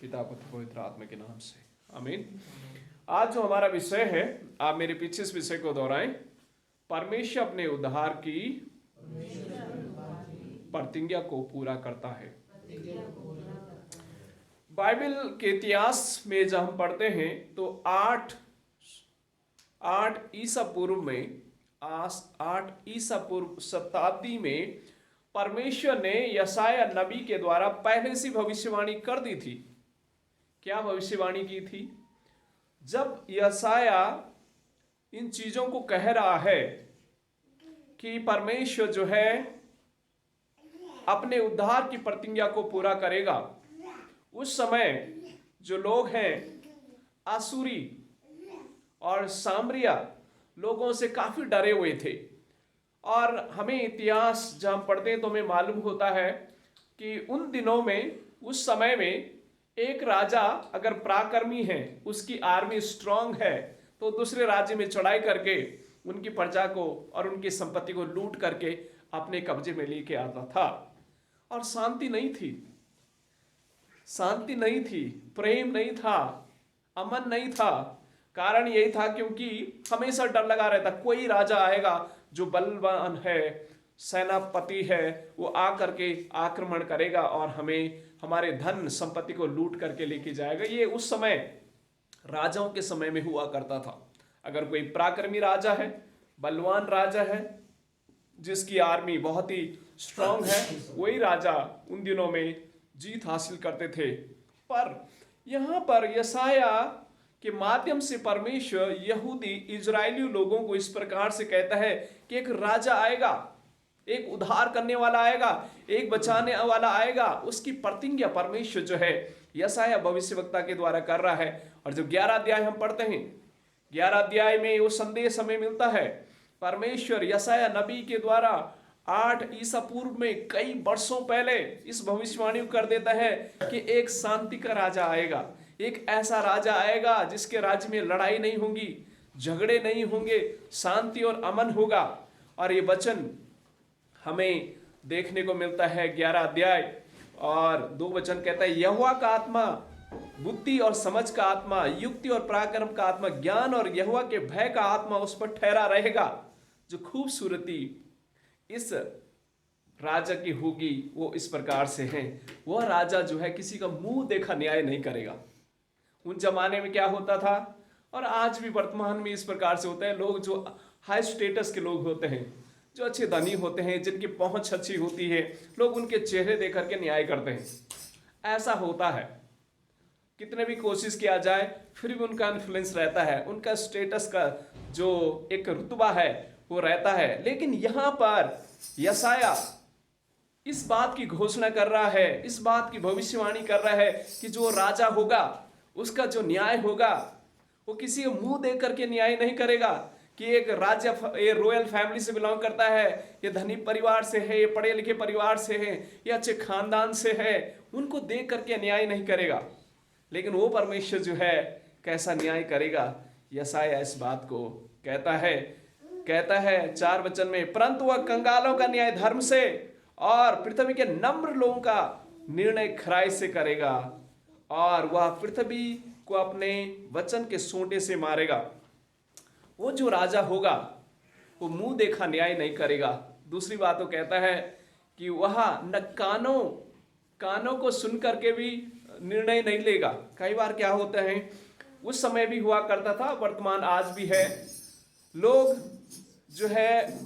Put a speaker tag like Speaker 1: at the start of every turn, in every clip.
Speaker 1: पिता पुत्र पवित्र आत्मा के नाम से आमीन। आज जो हमारा विषय है, आप मेरे पीछे इस विषय को दोहराएं। परमेश्वर अपने उद्धार की प्रतिज्ञा को पूरा करता है। बाइबल के इतिहास में जब हम पढ़ते हैं तो आठ ईसा पूर्व में 8 ईसा पूर्व शताब्दी में परमेश्वर ने यशाया नबी के द्वारा पहले से भविष्यवाणी कर दी थी। क्या भविष्यवाणी की थी? जब यशाया इन चीजों को कह रहा है कि परमेश्वर जो है अपने उद्धार की प्रतिज्ञा को पूरा करेगा, उस समय जो लोग हैं आसुरी और सामरिया लोगों से काफी डरे हुए थे। और हमें इतिहास जब हम पढ़ते हैं तो हमें मालूम होता है कि उन दिनों में, उस समय में एक राजा अगर पराक्रमी है, उसकी आर्मी स्ट्रांग है, तो दूसरे राज्य में चढ़ाई करके उनकी प्रजा को और उनकी संपत्ति को लूट करके अपने कब्जे में लेके आता था। और शांति नहीं थी, प्रेम नहीं था, अमन नहीं था। कारण यही था क्योंकि हमेशा डर लगा रहता, कोई राजा आएगा जो बलवान है, सेनापति है, वो आकर के आक्रमण करेगा और हमें हमारे धन संपत्ति को लूट करके लेके जाएगा। ये उस समय राजाओं के समय में हुआ करता था। अगर कोई पराक्रमी राजा है, बलवान राजा है, जिसकी आर्मी बहुत ही स्ट्रांग है, वही राजा उन दिनों में जीत हासिल करते थे। पर यहां पर यशाया के माध्यम से परमेश्वर यहूदी इजरायली लोगों को इस प्रकार से कहता है कि एक राजा आएगा, एक उद्धार करने वाला आएगा, एक बचाने वाला आएगा। उसकी प्रतिज्ञा परमेश्वर जो है यशाया भविष्यवक्ता के द्वारा कर रहा है। और जो 11 अध्याय हम पढ़ते हैं, 11 अध्याय में वो संदेश हमें मिलता है। परमेश्वर यशाया नबी के द्वारा 8 ईसा पूर्व में कई वर्षों पहले इस भविष्यवाणी को कर देता है कि एक शांति का राजा आएगा, एक ऐसा राजा आएगा जिसके राज्य में लड़ाई नहीं होगी, झगड़े नहीं होंगे, शांति और अमन होगा। और ये वचन हमें देखने को मिलता है 11 अध्याय और 2 वचन कहता है, यहोवा का आत्मा बुद्धि और समझ का आत्मा, युक्ति और पराक्रम का आत्मा, ज्ञान और यहोवा के भय का आत्मा उस पर ठहरा रहेगा। जो खूबसूरती इस राजा की होगी वो इस प्रकार से है, वह राजा जो है किसी का मुंह देखा न्याय नहीं करेगा। उन जमाने में क्या होता था और आज भी वर्तमान में इस प्रकार से होता है, लोग जो हाई स्टेटस के लोग होते हैं, जो अच्छे धनी होते हैं, जिनकी पहुंच अच्छी होती है, लोग उनके चेहरे देख करके न्याय करते हैं। ऐसा होता है, कितने भी कोशिश किया जाए फिर भी उनका इन्फ्लुएंस रहता है, उनका स्टेटस का जो एक रुतबा है वो रहता है। लेकिन यहां पर यशाया इस बात की घोषणा कर रहा है, इस बात की भविष्यवाणी कर रहा है कि जो राजा होगा उसका जो न्याय होगा वो किसी को मुंह देख करके न्याय नहीं करेगा कि एक राजा, ये रॉयल फैमिली से बिलोंग करता है, ये धनी परिवार से है, ये पढ़े लिखे परिवार से है, ये अच्छे खानदान से है, उनको देख करके न्याय नहीं करेगा। लेकिन वो परमेश्वर जो है कैसा न्याय करेगा, यशाया इस बात को कहता है 4 वचन में, परंतु वह कंगालों का न्याय धर्म से और पृथ्वी के नम्र लोगों का निर्णय खराई से करेगा, और वह पृथ्वी को अपने वचन के सोंटे से मारेगा। वो जो राजा होगा वो मुंह देखा न्याय नहीं करेगा। दूसरी बात वो कहता है कि वह न कानों को सुन करके भी निर्णय नहीं लेगा। कई बार क्या होता है, उस समय भी हुआ करता था, वर्तमान आज भी है, लोग जो है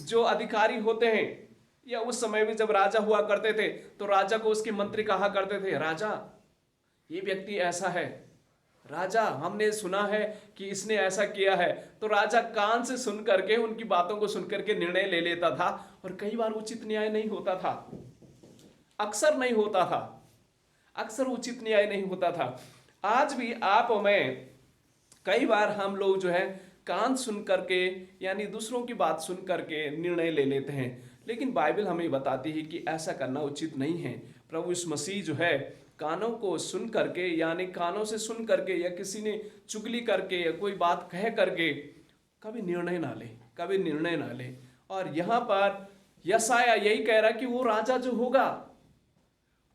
Speaker 1: जो अधिकारी होते हैं, या उस समय भी जब राजा हुआ करते थे तो राजा को उसके मंत्री कहा करते थे, राजा ये व्यक्ति ऐसा है, राजा हमने सुना है कि इसने ऐसा किया है। तो राजा कान से सुन करके उनकी बातों को सुन करके निर्णय ले लेता था। और कई बार उचित न्याय नहीं होता था, अक्सर नहीं होता था, अक्सर उचित न्याय नहीं होता था। आज भी आप और मैं कई बार हम लोग जो है कान सुन करके यानी दूसरों की बात सुन करके निर्णय ले लेते हैं। लेकिन बाइबल हमें बताती है कि ऐसा करना उचित नहीं है। प्रभु यीशु मसीह जो है कानों को सुन करके, यानी कानों से सुन करके या किसी ने चुगली करके या कोई बात कह करके कभी निर्णय ना ले। और यहाँ पर यशाया यही कह रहा कि वो राजा जो होगा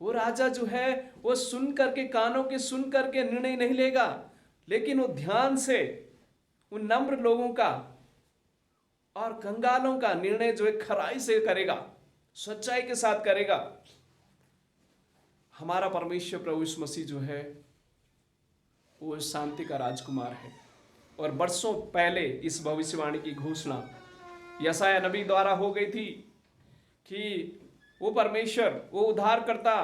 Speaker 1: वो राजा जो है वो सुन करके, कानों के सुन करके निर्णय नहीं लेगा, लेकिन वो ध्यान से उन नम्र लोगों का और कंगालों का निर्णय जो है खराई से करेगा, सच्चाई के साथ करेगा। हमारा परमेश्वर प्रभु यीशु मसीह जो है वो शांति का राजकुमार है। और वर्षों पहले इस भविष्यवाणी की घोषणा यशाया नबी द्वारा हो गई थी कि वो परमेश्वर, वो उद्धारकर्ता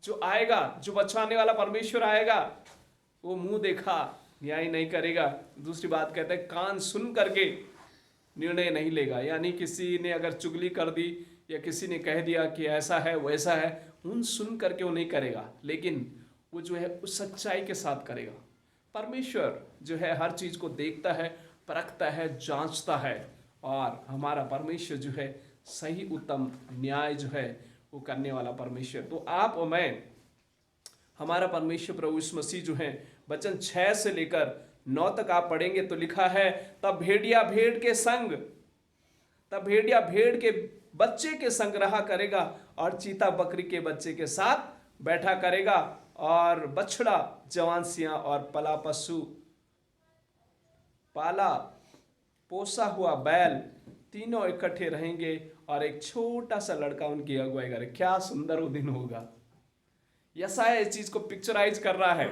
Speaker 1: जो आएगा, जो बचाने वाला परमेश्वर आएगा, वो मुंह देखा न्याय नहीं करेगा। दूसरी बात कहते हैं कान सुन करके निर्णय नहीं लेगा, यानी किसी ने अगर चुगली कर दी या किसी ने कह दिया कि ऐसा है वैसा है, उन सुन करके वो नहीं करेगा, लेकिन वो जो है उस सच्चाई के साथ करेगा। परमेश्वर जो है हर चीज को देखता है, परखता है, जांचता है, और हमारा परमेश्वर जो है सही उत्तम न्याय जो है वो करने वाला परमेश्वर। तो आप और मैं, हमारा परमेश्वर प्रभु यीशु मसीह जो है, वचन 6 से लेकर 9 तक आप पढ़ेंगे तो लिखा है, तब भेड़िया भेड़ के संग, तब भेड़िया भेड़ के बच्चे के संग रहा करेगा, और चीता बकरी के बच्चे के साथ बैठा करेगा, और बछड़ा, जवान सियां और पला पशु, पाला पोसा हुआ बैल, तीनों इकट्ठे रहेंगे, और एक छोटा सा लड़का उनकी अगुवाई करे। क्या सुंदर वो दिन होगा। यशाया इस चीज को पिक्चराइज कर रहा है।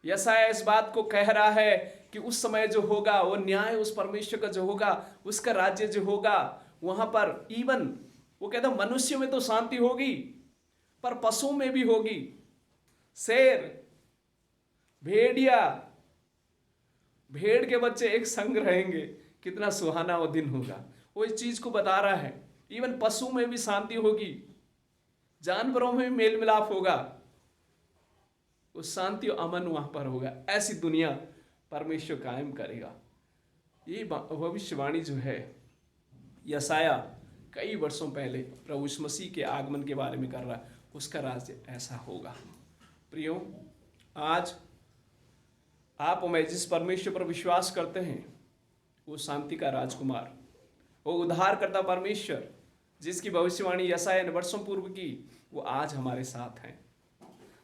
Speaker 1: यशाया इस बात को कह रहा है कि उस समय जो होगा वो न्याय उस परमेश्वर का जो होगा, उसका राज्य जो होगा, वहां पर इवन वो कहता मनुष्य में तो शांति होगी, पर पशु में भी होगी। शेर, भेड़िया, भेड़ के बच्चे एक संग रहेंगे। कितना सुहाना वो दिन होगा। वो इस चीज को बता रहा है, इवन पशु में भी शांति होगी, जानवरों में भी मेल मिलाप होगा, उस शांति और अमन वहां पर होगा। ऐसी दुनिया परमेश्वर कायम करेगा। ये भविष्यवाणी जो है यशाया कई वर्षों पहले प्रभु यीशु मसीह के आगमन के बारे में कर रहा है, उसका राज्य ऐसा होगा। प्रियो, आज आप और मैं जिस परमेश्वर पर विश्वास करते हैं, वो शांति का राजकुमार, वो उद्धार करता परमेश्वर जिसकी भविष्यवाणी यशाया ने वर्षों पूर्व की, वो आज हमारे साथ हैं।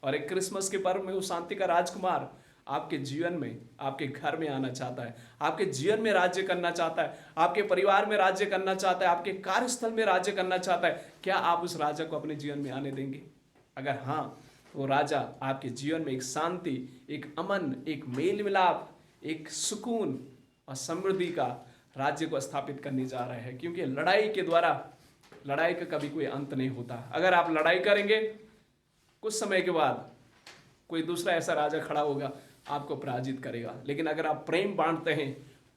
Speaker 1: और एक क्रिसमस के पर्व में वो शांति का राजकुमार आपके जीवन में, आपके घर में आना चाहता है, आपके जीवन में राज्य करना चाहता है, आपके परिवार में राज्य करना चाहता है, आपके कार्यस्थल में राज्य करना चाहता है। क्या आप उस राजा को अपने जीवन में आने देंगे? अगर हाँ, वो राजा आपके जीवन में एक शांति, एक अमन, एक मेल मिलाप, एक सुकून और समृद्धि का राज्य को स्थापित करने जा रहे हैं। क्योंकि लड़ाई के द्वारा, लड़ाई का कभी कोई अंत नहीं होता। अगर आप लड़ाई करेंगे, कुछ समय के बाद कोई दूसरा ऐसा राजा खड़ा होगा, आपको पराजित करेगा। लेकिन अगर आप प्रेम बांटते हैं,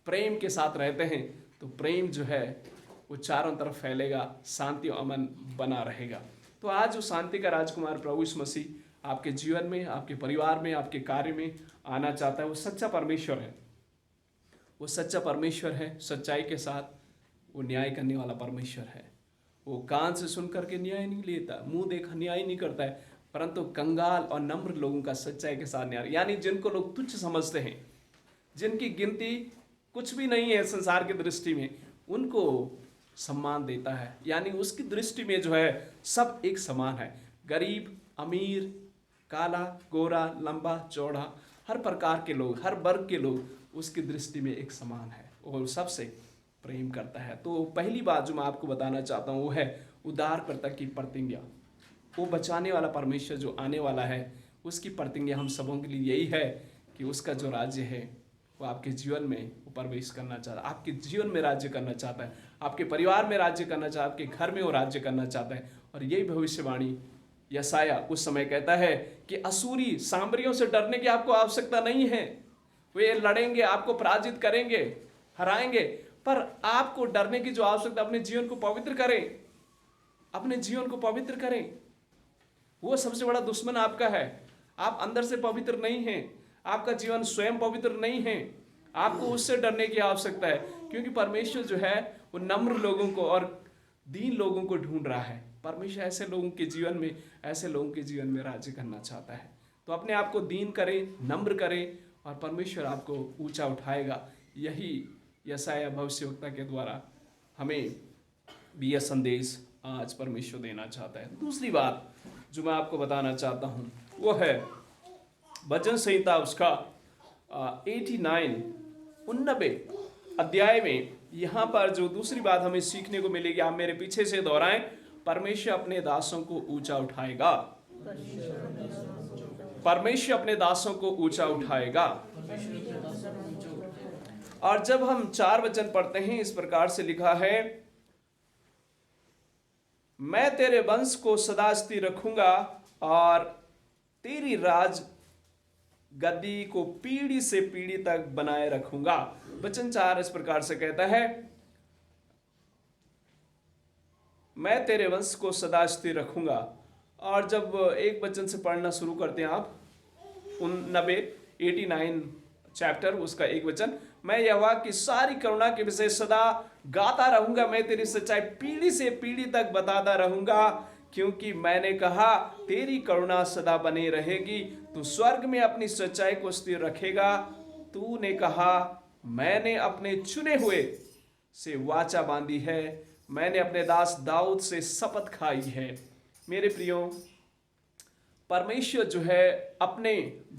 Speaker 1: प्रेम के साथ रहते हैं, तो प्रेम जो है वो चारों तरफ फैलेगा, शांति और अमन बना रहेगा। तो आज जो शांति का राजकुमार प्रभु यीशु मसीह आपके जीवन में, आपके परिवार में, आपके कार्य में आना चाहता है। वो सच्चा परमेश्वर है, वो सच्चा परमेश्वर है। सच्चाई के साथ वो न्याय करने वाला परमेश्वर है। वो कान से सुन करके न्याय नहीं लेता, मुंह देखा न्याय नहीं करता है, परंतु कंगाल और नम्र लोगों का सच्चाई के साथ न्याय, यानी जिनको लोग तुच्छ समझते हैं, जिनकी गिनती कुछ भी नहीं है संसार की दृष्टि में, उनको सम्मान देता है। यानी उसकी दृष्टि में जो है सब एक समान है। गरीब, अमीर, काला, गोरा, लंबा, चौड़ा, हर प्रकार के लोग, हर वर्ग के लोग उसकी दृष्टि में एक समान है और सबसे प्रेम करता है। तो पहली बात जो मैं आपको बताना चाहता हूँ वो है उद्धारकर्ता की प्रतिज्ञा। वो बचाने वाला परमेश्वर जो आने वाला है, उसकी प्रतिज्ञा हम सबों के लिए यही है कि उसका जो राज्य है वो आपके जीवन में वो प्रवेश करना चाहता है, आपके जीवन में राज्य करना चाहता है, आपके परिवार में राज्य करना चाहता है, आपके घर में वो राज्य करना चाहता है। और यही भविष्यवाणी यशाया उस समय कहता है कि असूरी सामरियों से डरने की आपको आवश्यकता नहीं है। वे लड़ेंगे, आपको पराजित करेंगे, हराएंगे, पर आपको डरने की जो आवश्यकता, अपने जीवन को पवित्र करें, अपने जीवन को पवित्र करें। वो सबसे बड़ा दुश्मन आपका है। आप अंदर से पवित्र नहीं हैं, आपका जीवन स्वयं पवित्र नहीं है, आपको उससे डरने की आवश्यकता है। क्योंकि परमेश्वर जो है वो नम्र लोगों को और दीन लोगों को ढूंढ रहा है। परमेश्वर ऐसे लोगों के जीवन में, ऐसे लोगों के जीवन में राज्य करना चाहता है। तो अपने आप को दीन करें, नम्र करें, और परमेश्वर आपको ऊंचा उठाएगा। यही यशाया भविष्यवक्ता के द्वारा हमें भी यह संदेश आज परमेश्वर देना चाहता है। दूसरी बात जो मैं आपको बताना चाहता हूँ वो है भजन संहिता उसका 89 अध्याय में। यहाँ पर जो दूसरी बात हमें सीखने को मिलेगी, आप मेरे पीछे से दोहराएं, परमेश्वर अपने दासों को ऊंचा उठाएगा। परमेश्वर अपने दासों को ऊंचा उठाएगा। और जब हम 4 वचन पढ़ते हैं, इस प्रकार से लिखा है, मैं तेरे वंश को सदा स्थिर रखूंगा और तेरी राज गद्दी को पीढ़ी से पीढ़ी तक बनाए रखूंगा। वचन 4 इस प्रकार से कहता है, मैं तेरे वंश को सदा स्थिर रखूंगा। और जब एक वचन से पढ़ना शुरू करते हैं आप 89 चैप्टर, उसका एक वचन, मैं यहोवा की सारी करुणा के विषय सदा गाता रहूंगा, मैं तेरी सच्चाई पीढ़ी से पीढ़ी तक बताता रहूंगा, क्योंकि मैंने कहा तेरी करुणा सदा बनी रहेगी, तू स्वर्ग में अपनी सच्चाई को स्थिर रखेगा। तूने कहा, मैंने अपने चुने हुए से वाचा बांधी है, मैंने अपने दास दाऊद से शपथ खाई है। मेरे प्रियो, परमेश्वर जो है अपने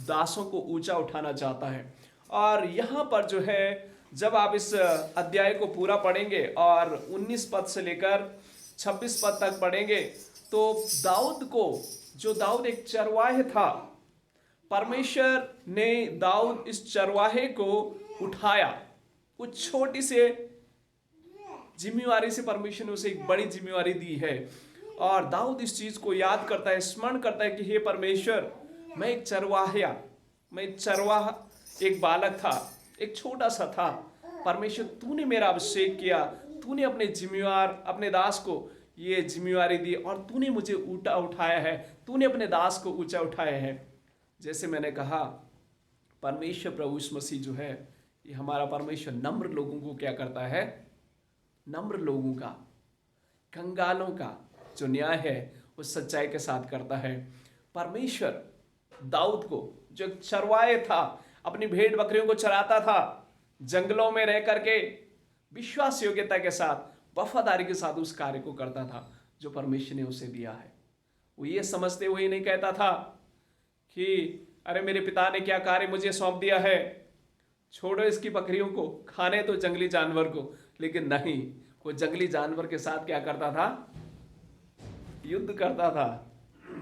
Speaker 1: दासों को ऊंचा उठाना चाहता है। और यहाँ पर जो है, जब आप इस अध्याय को पूरा पढ़ेंगे और 19 पद से लेकर 26 पद तक पढ़ेंगे, तो दाऊद को, जो दाऊद एक चरवाहे था, परमेश्वर ने दाऊद इस चरवाहे को उठाया। कुछ छोटी से जिम्मेवारी से परमेश्वर ने उसे एक बड़ी जिम्मेवारी दी है। और दाऊद इस चीज को याद करता है, स्मरण करता है कि हे परमेश्वर, मैं एक चरवाहा, एक बालक था, एक छोटा सा था। परमेश्वर, तूने मेरा अभिषेक किया, तूने अपने दास को ये जिम्मेवारी दी और तूने मुझे ऊंचा उठाया है, तूने अपने दास को ऊंचा उठाया है। जैसे मैंने कहा, परमेश्वर प्रभु यीशु मसीह जो है, ये हमारा परमेश्वर नम्र लोगों को क्या करता है? नम्र लोगों का, कंगालों का जो न्याय है वो सच्चाई के साथ करता है। परमेश्वर दाऊद को, जो चरवाहे था, अपनी भेड़ बकरियों को चराता था, जंगलों में रह करके विश्वास योग्यता के साथ, वफादारी के साथ उस कार्य को करता था जो परमेश्वर ने उसे दिया है। वो ये समझते हुए नहीं कहता था कि अरे मेरे पिता ने क्या कार्य मुझे सौंप दिया है, छोड़ो इसकी बकरियों को, खाने तो जंगली जानवर को। लेकिन नहीं, वो जंगली जानवर के साथ क्या करता था? युद्ध करता था,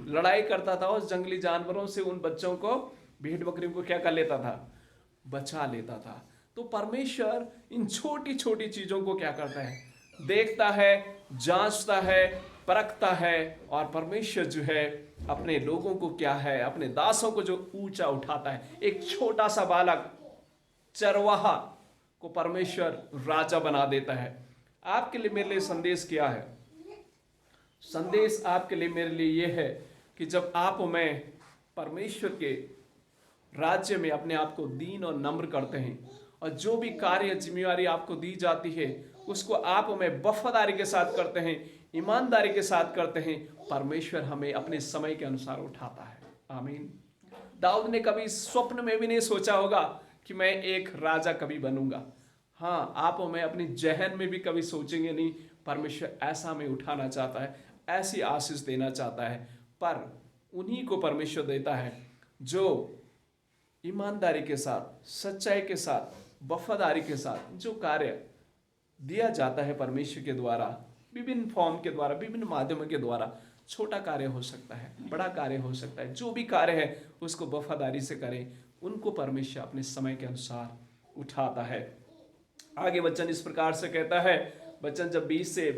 Speaker 1: लड़ाई करता था उस जंगली जानवरों से। उन बच्चों को, भेड़ बकरियों को क्या कर लेता था? बचा लेता था। तो परमेश्वर इन छोटी छोटी चीजों को क्या करता है? देखता है, जांचता है, परखता है। और परमेश्वर जो है अपने लोगों को क्या है, अपने दासों को जो ऊंचा उठाता है। एक छोटा सा बालक चरवाहा को परमेश्वर राजा बना देता है। आपके लिए, मेरे लिए संदेश क्या है? संदेश आपके लिए, मेरे लिए यह है कि जब आप में परमेश्वर के राज्य में अपने आप को दीन और नम्र करते हैं और जो भी कार्य जिम्मेवारी आपको दी जाती है उसको आप में वफादारी के साथ करते हैं, ईमानदारी के साथ करते हैं, परमेश्वर हमें अपने समय के अनुसार उठाता है। आमीन। दाऊद ने कभी स्वप्न में भी नहीं सोचा होगा कि मैं एक राजा कभी बनूंगा। हाँ, आप में अपनी जहन में भी कभी सोचेंगे नहीं, परमेश्वर ऐसा हमें उठाना चाहता है, ऐसी आशीष देना चाहता है। पर उन्हीं को परमेश्वर देता है जो ईमानदारी के साथ, सच्चाई के साथ, वफादारी के साथ जो कार्य दिया जाता है परमेश्वर के द्वारा, विभिन्न फॉर्म के द्वारा, विभिन्न माध्यमों के द्वारा। छोटा कार्य हो सकता है, बड़ा कार्य हो सकता है, जो भी कार्य है उसको वफादारी से करें, उनको परमेश्वर अपने समय के अनुसार उठाता है। आगे वचन इस प्रकार से कहता है, वचन जब 20 से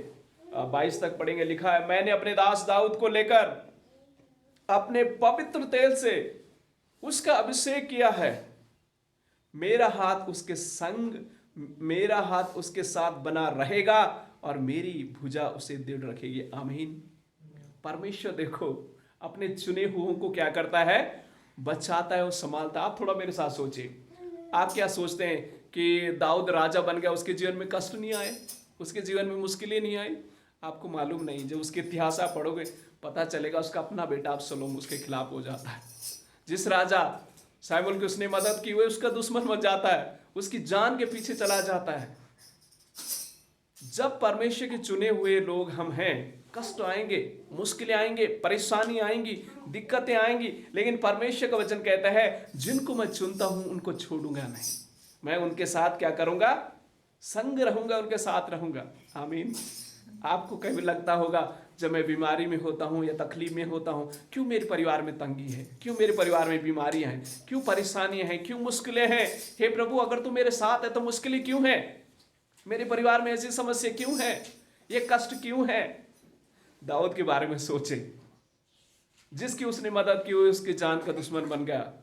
Speaker 1: 22 तक पढ़ेंगे, लिखा है, मैंने अपने दास दाऊद को लेकर अपने पवित्र तेल से उसका अभिषेक किया है, मेरा हाथ उसके साथ बना रहेगा और मेरी भुजा उसे दृढ़ रखेगी। आमीन। परमेश्वर देखो अपने चुने हुओं को क्या करता है? बचाता है और संभालता है। आप थोड़ा मेरे साथ सोचिए, आप क्या सोचते हैं कि दाऊद राजा बन गया, उसके जीवन में कष्ट नहीं आए, उसके जीवन में मुश्किलें नहीं आई? आपको मालूम नहीं, जब उसके इतिहास आप पढ़ोगे पता चलेगा उसका अपना बेटा अबसलोम उसके खिलाफ हो जाता है। जिस राजा शाऊल की उसने मदद की, वो उसका दुश्मन बन जाता है, उसकी जान के पीछे चला जाता है। जब परमेश्वर के चुने हुए लोग हम हैं, कष्ट आएंगे, मुश्किलें आएंगे, परेशानी आएंगी, दिक्कतें आएंगी, लेकिन परमेश्वर का वचन कहता है जिनको मैं चुनता हूं उनको छोड़ूंगा नहीं, मैं उनके साथ क्या करूंगा, संग रहूंगा, उनके साथ रहूंगा। आमीन। आपको कभी लगता होगा जब मैं बीमारी में होता हूं या तकलीफ में होता हूं, क्यों मेरे परिवार में तंगी है, क्यों मेरे परिवार में बीमारियां हैं, क्यों परेशानियां हैं, क्यों मुश्किलें हैं। हे प्रभु, अगर तू मेरे साथ है तो मुश्किलें क्यों हैं, मेरे परिवार में ऐसी समस्या क्यों है, ये कष्ट क्यों है। दाऊद के बारे में सोचे, जिसकी उसने मदद की वो उसकी जान का दुश्मन बन गया,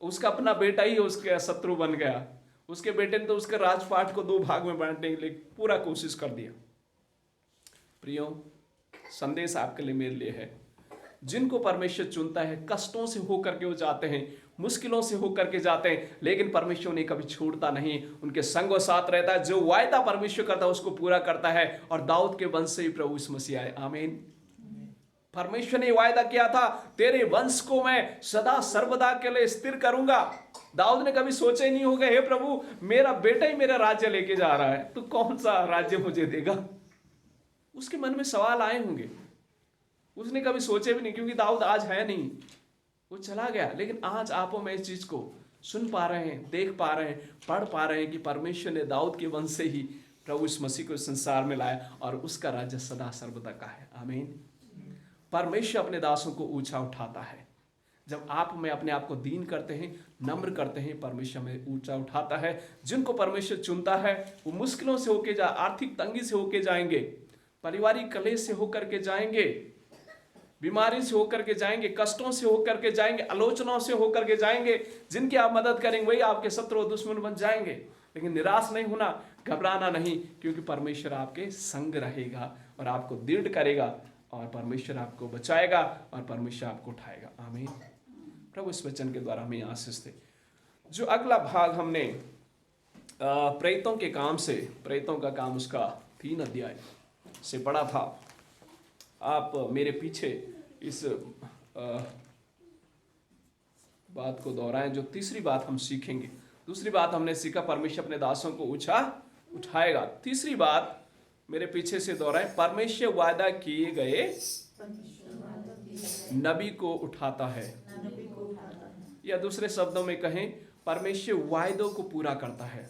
Speaker 1: उसका अपना बेटा ही उसके शत्रु बन गया। उसके बेटे ने तो उसके राजपाट को 2 भाग में बांटने के लिए पूरा कोशिश कर दिया। प्रियो, संदेश आपके लिए मेरे लिए है, जिनको परमेश्वर चुनता है कष्टों से होकर के वो जाते हैं, मुश्किलों से होकर के जाते हैं, लेकिन परमेश्वर उन्हें कभी छोड़ता नहीं, उनके संग और साथ रहता है। जो वायदा परमेश्वर करता है उसको पूरा करता है। और दाऊद के वंश से ही प्रभु यीशु मसीह आए। आमीन। परमेश्वर ने वायदा किया था, तेरे वंश को मैं सदा सर्वदा के लिए स्थिर करूंगा। दाऊद ने कभी सोचा ही नहीं होगा, हे प्रभु, मेरा बेटा ही मेरा राज्य लेके जा रहा है, तो कौन सा राज्य मुझे देगा। उसके मन में सवाल आए होंगे, उसने कभी सोचे भी नहीं, क्योंकि दाऊद आज है नहीं, वो चला गया। लेकिन आज आप में इस चीज को सुन पा रहे हैं, देख पा रहे हैं, पढ़ पा रहे हैं कि परमेश्वर ने दाऊद के वंश से ही प्रभु इस मसीह को संसार में लाया और उसका राज्य सदा सर्वदा का है। आमीन। परमेश्वर अपने दासों को ऊंचा उठाता है। जब आप में अपने आप को दीन करते हैं, नम्र करते हैं, परमेश्वर में ऊंचा उठाता है। जिनको परमेश्वर चुनता है वो मुश्किलों से होके आर्थिक तंगी से होके जाएंगे, पारिवारिक कलेश से होकर के जाएंगे, बीमारी से होकर के जाएंगे, कष्टों से होकर के जाएंगे, आलोचनाओं से होकर के जाएंगे। जिनकी आप मदद करेंगे वही आपके शत्रु और दुश्मन बन जाएंगे। लेकिन निराश नहीं होना, घबराना नहीं, क्योंकि परमेश्वर आपके संग रहेगा और आपको दृढ़ करेगा और परमेश्वर आपको बचाएगा और परमेश्वर आपको उठाएगा। आमीन। प्रभु इस वचन के द्वारा हमें आशीष दे। जो अगला भाग हमने प्रेतों के काम से, प्रेतों का काम उसका 3 अध्याय से पढ़ा था। आप मेरे पीछे इस बात को दोहराएं। जो तीसरी बात हम सीखेंगे, दूसरी बात हमने सीखा परमेश्वर अपने दासों को ऊंचा उठाएगा। तीसरी बात मेरे पीछे से दोहराएं, परमेश्वर वादा किए गए नबी को उठाता है, या दूसरे शब्दों में कहें परमेश्वर वायदों को पूरा करता है।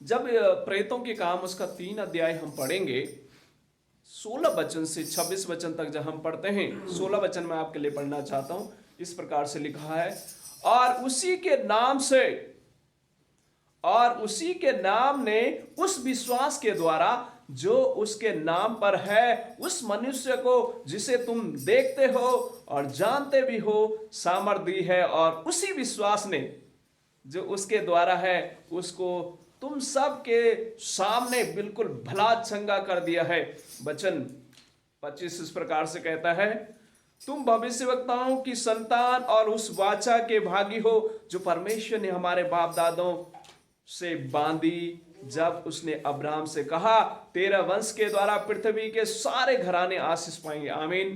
Speaker 1: जब प्रेतों के काम उसका 3 अध्याय हम पढ़ेंगे, 16 वचन से 26 वचन तक जब हम पढ़ते हैं, 16 वचन मैं आपके लिए पढ़ना चाहता हूं। इस प्रकार से लिखा है, और उसी के नाम ने उस विश्वास के द्वारा जो उसके नाम पर है, उस मनुष्य को जिसे तुम देखते हो और जानते भी हो सामर्थ दी है। और उसी विश्वास ने जो उसके द्वारा है उसको तुम सब के सामने बिल्कुल भला चंगा कर दिया है। वचन 25 इस प्रकार से कहता है, तुम भविष्यवक्ताओं की संतान और उस वाचा के भागी हो जो परमेश्वर ने हमारे बाप दादों से बांधी, जब उसने अब्राहम से कहा, तेरा वंश के द्वारा पृथ्वी के सारे घराने आशीष पाएंगे। आमीन।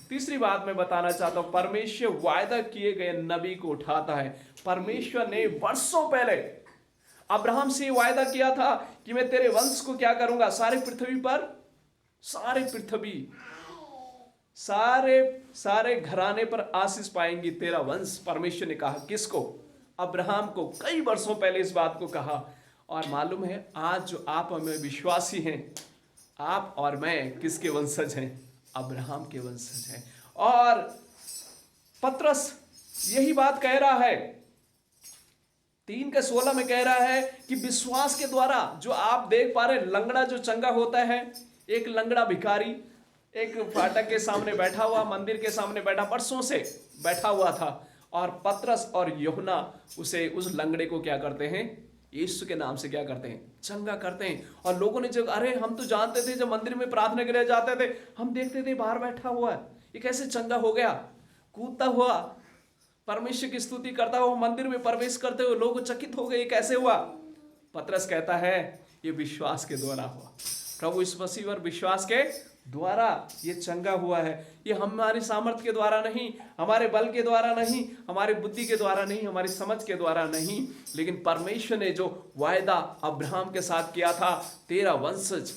Speaker 1: तीसरी बात मैं बताना चाहता हूं, परमेश्वर वायदा किए गए नबी को उठाता है। परमेश्वर ने वर्षों पहले अब्राहम से वायदा किया था कि मैं तेरे वंश को क्या करूंगा, सारे पृथ्वी पर, सारे घराने पर आशीष पाएंगी तेरा वंश। परमेश्वर ने कहा किसको? अब्राहम को। कई वर्षों पहले इस बात को कहा। और मालूम है आज जो आप और मैं विश्वासी हैं, आप और मैं किसके वंशज हैं? अब्राहम के वंशज हैं। और पतरस यही बात कह रहा है, 3:16 में कह रहा है कि विश्वास के द्वारा, जो आप देख पा रहे, लंगड़ा जो चंगा होता है, एक लंगड़ा भिखारी एक फाटक के सामने बैठा हुआ, मंदिर के सामने बैठा, वर्षों से बैठा हुआ था, और पतरस और यूहन्ना उस लंगड़े को क्या करते हैं? यीशु के नाम से क्या करते हैं? चंगा करते हैं। और लोगों ने जब, अरे हम तो जानते थे, जब मंदिर में प्रार्थना के लिए जाते थे, हम देखते थे बाहर बैठा हुआ है, ये कैसे चंगा हो गया? कूदता हुआ, परमेश्वर की स्तुति करता हुआ मंदिर में प्रवेश करते हुए लोग चकित हो गए, ये कैसे हुआ? पतरस कहता है ये विश्वास के द्वारा हुआ। प्रभु इस मसीह पर विश्वास के द्वारा ये चंगा हुआ है। ये हमारी सामर्थ्य के द्वारा नहीं, हमारे बल के द्वारा नहीं, हमारी बुद्धि के द्वारा नहीं, हमारी समझ के द्वारा नहीं, लेकिन परमेश्वर ने जो वायदा अब्राहम के साथ किया था, तेरा वंशज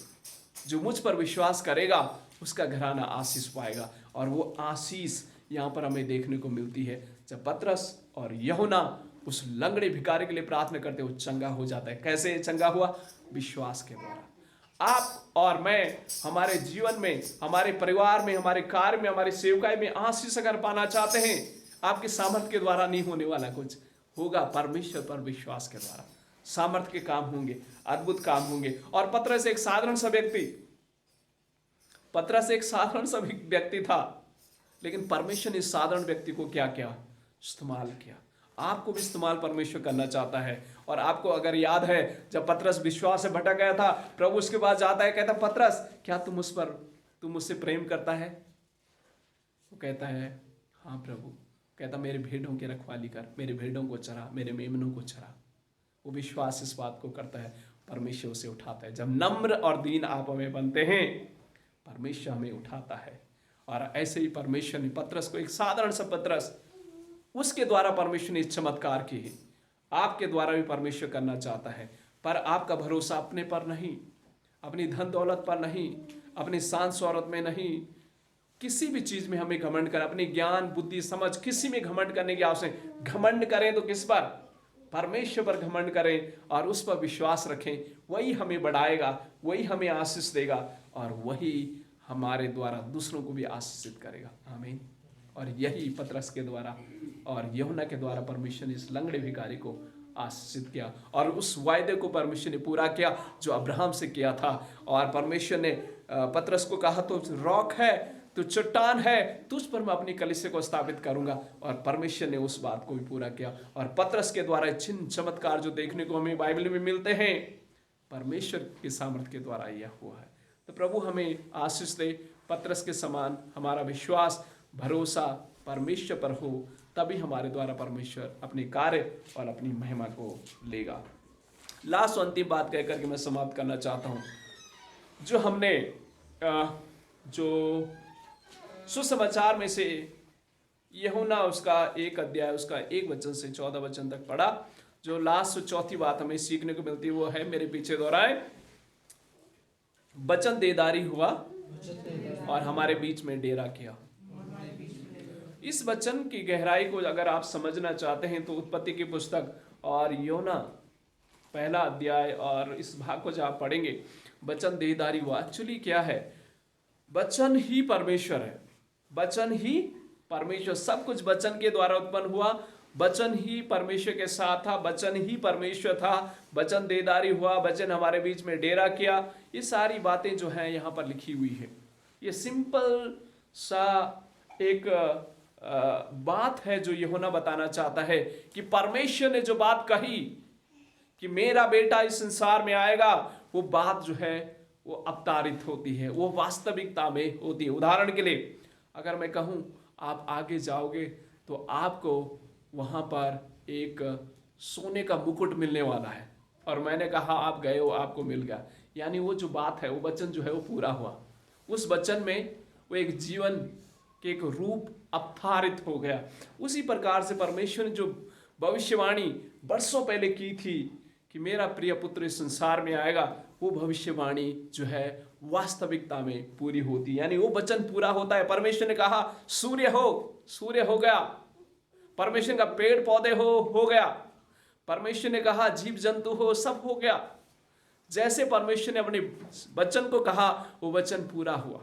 Speaker 1: जो मुझ पर विश्वास करेगा उसका घराना आशीष पाएगा। और वो आशीष यहाँ पर हमें देखने को मिलती है जब पतरस और यूहन्ना उस लंगड़े भिखारी के लिए प्रार्थना करते वो चंगा हो जाता है। कैसे चंगा हुआ? विश्वास के द्वारा। आप और मैं हमारे जीवन में, हमारे परिवार में, हमारे कार्य में, हमारी सेवकाई में आशीष अगर पाना चाहते हैं, आपके सामर्थ्य के द्वारा नहीं होने वाला, कुछ होगा परमेश्वर पर विश्वास के द्वारा। सामर्थ्य के काम होंगे, अद्भुत काम होंगे। और पतरस एक साधारण सा व्यक्ति था, लेकिन परमेश्वर ने इस साधारण व्यक्ति को क्या किया? इस्तेमाल किया। आपको भी इस्तेमाल परमेश्वर करना चाहता है। और आपको अगर याद है, जब पतरस विश्वास से भटक गया था, प्रभु उसके बाद जाता है, कहता पतरस क्या तू मुझसे प्रेम करता है? वो कहता है हाँ प्रभु। कहता मेरे भेड़ों की रखवाली कर, मेरे भेड़ों को चरा, मेरे मेमनों को चरा। वो विश्वास इस बात को करता है, परमेश्वर उसे उठाता है। जब नम्र और दीन आप हमें बनते हैं, परमेश्वर हमें उठाता है। और ऐसे ही परमेश्वर ने पतरस को, एक साधारण सा पतरस, उसके द्वारा परमेश्वर ने चमत्कार किए। आपके द्वारा भी परमेश्वर करना चाहता है, पर आपका भरोसा अपने पर नहीं, अपनी धन दौलत पर नहीं, अपनी शान शौहरत में नहीं, किसी भी चीज में हमें घमंड कर, अपनी ज्ञान बुद्धि समझ किसी में घमंड करने की आवश्यक। घमंड करें तो किस पर? परमेश्वर पर घमंड करें और उस पर विश्वास रखें। वही हमें बढ़ाएगा, वही हमें आशीष देगा और वही हमारे द्वारा दूसरों को भी आशीषित करेगा। आमीन। और यही पतरस के द्वारा और यूहन्ना के द्वारा परमेश्वर ने इस लंगड़े भिखारी को आशीषित किया और उस वायदे को परमेश्वर ने पूरा किया जो अब्राहम से किया था। और परमेश्वर ने पतरस को कहा तो रॉक है, तो चट्टान है, तुझ पर मैं अपनी कलीसिया को स्थापित करूंगा। और परमेश्वर ने उस बात को भी पूरा किया। और पतरस के द्वारा चिन्ह चमत्कार जो देखने को हमें बाइबल में मिलते हैं, परमेश्वर के सामर्थ्य के द्वारा यह हुआ है। तो प्रभु हमें आशीष दे, पतरस के समान हमारा विश्वास भरोसा परमेश्वर पर हो, तभी हमारे द्वारा परमेश्वर अपने कार्य और अपनी महिमा को लेगा। लास्ट अंतिम बात कह करके मैं समाप्त करना चाहता हूँ। जो हमने जो सुसमाचार में से यूहन्ना उसका 1 अध्याय उसका 1 वचन से 14 वचन तक पढ़ा, जो लास्ट चौथी बात हमें सीखने को मिलती है वो है, मेरे पीछे दोहराए, वचन देदारी हुआ और हमारे बीच में डेरा किया। इस वचन की गहराई को अगर आप समझना चाहते हैं तो उत्पत्ति की पुस्तक और यूहन्ना 1 अध्याय और इस भाग को जब आप पढ़ेंगे, वचन देहधारी हुआ, एक्चुअली क्या है? वचन ही परमेश्वर है, वचन ही परमेश्वर, सब कुछ वचन के द्वारा उत्पन्न हुआ, वचन ही परमेश्वर के साथ था, वचन ही परमेश्वर था, वचन देहधारी हुआ, वचन हमारे बीच में डेरा किया। ये सारी बातें जो हैं यहाँ पर लिखी हुई है। ये सिंपल सा एक बात है जो यूहन्ना बताना चाहता है कि परमेश्वर ने जो बात कही कि मेरा बेटा इस संसार में आएगा, वो बात जो है वो अवतारित होती है, वो वास्तविकता में होती है। उदाहरण के लिए अगर मैं कहूँ आप आगे जाओगे तो आपको वहाँ पर एक सोने का मुकुट मिलने वाला है, और मैंने कहा आप गए हो आपको मिल गया, यानी वो जो बात है, वो वचन जो है वो पूरा हुआ। उस वचन में वो एक जीवन के एक रूप अवतारित हो गया। उसी प्रकार से परमेश्वर ने जो भविष्यवाणी वर्षों पहले की थी कि मेरा प्रिय पुत्र इस संसार में आएगा, वो भविष्यवाणी जो है वास्तविकता में पूरी होती, यानी वो वचन पूरा होता है। परमेश्वर ने कहा सूर्य हो, सूर्य हो गया। परमेश्वर का पेड़ पौधे हो गया। परमेश्वर ने कहा जीव जंतु हो, सब हो गया। जैसे परमेश्वर ने अपने वचन को कहा वो वचन पूरा हुआ,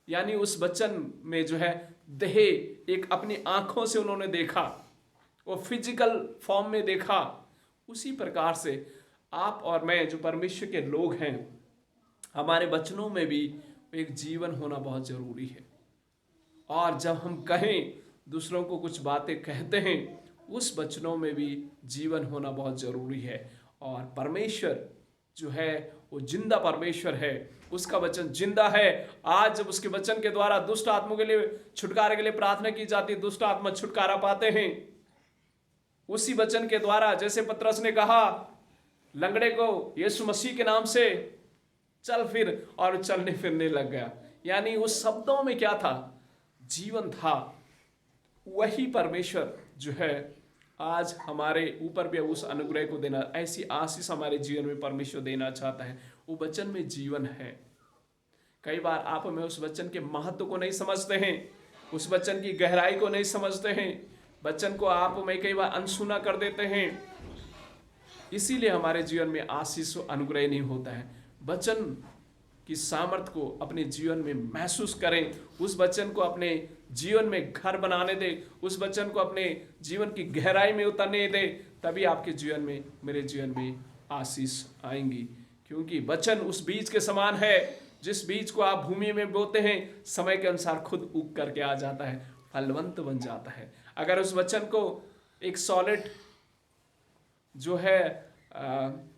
Speaker 1: यानी उस वचन में जो है देह एक अपनी आंखों से उन्होंने देखा, वो फिजिकल फॉर्म में देखा। उसी प्रकार से आप और मैं जो परमेश्वर के लोग हैं, हमारे वचनों में भी एक जीवन होना बहुत जरूरी है। और जब हम कहें दूसरों को कुछ बातें कहते हैं, उस वचनों में भी जीवन होना बहुत जरूरी है। और परमेश्वर जो है वो जिंदा परमेश्वर है, उसका वचन जिंदा है। आज जब उसके वचन के द्वारा दुष्ट आत्मा के लिए छुटकारे के लिए प्रार्थना की जाती है, दुष्ट आत्मा छुटकारा पाते हैं उसी वचन के द्वारा। जैसे पतरस ने कहा लंगड़े को यीशु मसीह के नाम से चल फिर, और चलने फिरने लग गया, यानी उस शब्दों में क्या था? जीवन था। वही परमेश्वर जो है आज हमारे ऊपर भी उस अनुग्रह को देना, ऐसी आशीष हमारे जीवन में परमेश्वर देना चाहता है। वो वचन में जीवन है, कई बार आप में उस वचन के महत्व को नहीं समझते हैं, उस वचन की गहराई को नहीं समझते हैं, वचन को आप में कई बार अनसुना कर देते हैं, इसीलिए हमारे जीवन में आशीष और अनुग्रह नहीं होता है। वचन की सामर्थ को अपने जीवन में महसूस करें, उस वचन को अपने जीवन में घर बनाने दें, उस वचन को अपने जीवन की गहराई में उतरने दें, तभी आपके जीवन में, मेरे जीवन में आशीष आएंगी। क्योंकि वचन उस बीज के समान है, जिस बीज को आप भूमि में बोते हैं, समय के अनुसार खुद उग करके आ जाता है, फलवंत बन जाता है। अगर उस वचन को एक सॉलिड जो है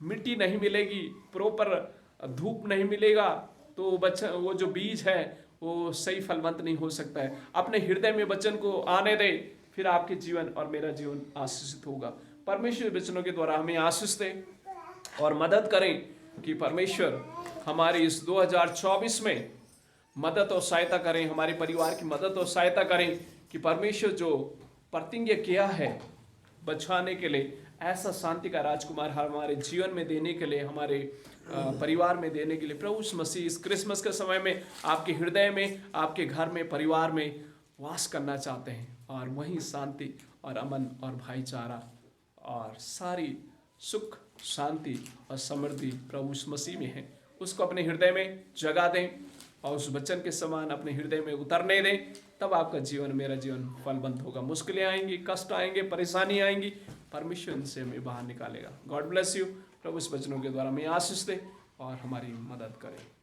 Speaker 1: मिट्टी नहीं मिलेगी, प्रॉपर धूप नहीं मिलेगा, तो वो जो बीज है वो सही फलवंत नहीं हो सकता है। अपने हृदय में वचन को आने दे, फिर आपके जीवन और मेरा जीवन आशीषित होगा। परमेश्वर वचनों के द्वारा हमें आशीष दे और मदद करें कि परमेश्वर हमारी इस 2024 में मदद और सहायता करें, हमारे परिवार की मदद और सहायता करें कि परमेश्वर जो प्रतिज्ञा किया है बचाने के लिए, ऐसा शांति का राजकुमार हमारे जीवन में देने के लिए, हमारे परिवार में देने के लिए प्रभु यीशु मसीह इस क्रिसमस के समय में आपके हृदय में, आपके घर में, परिवार में वास करना चाहते हैं। और वहीं शांति और अमन और भाईचारा और सारी सुख, शांति और समृद्धि प्रभु यीशु मसीह में है। उसको अपने हृदय में जगा दें और उस वचन के समान अपने हृदय में उतरने दें, तब आपका जीवन, मेरा जीवन फलवंत होगा। मुश्किलें आएंगी, कष्ट आएंगे, परेशानी आएंगी, परमेश्वर इनसे हमें बाहर निकालेगा। God bless you. प्रभु इस वचनों के द्वारा हमें आशीष दे और हमारी मदद करे।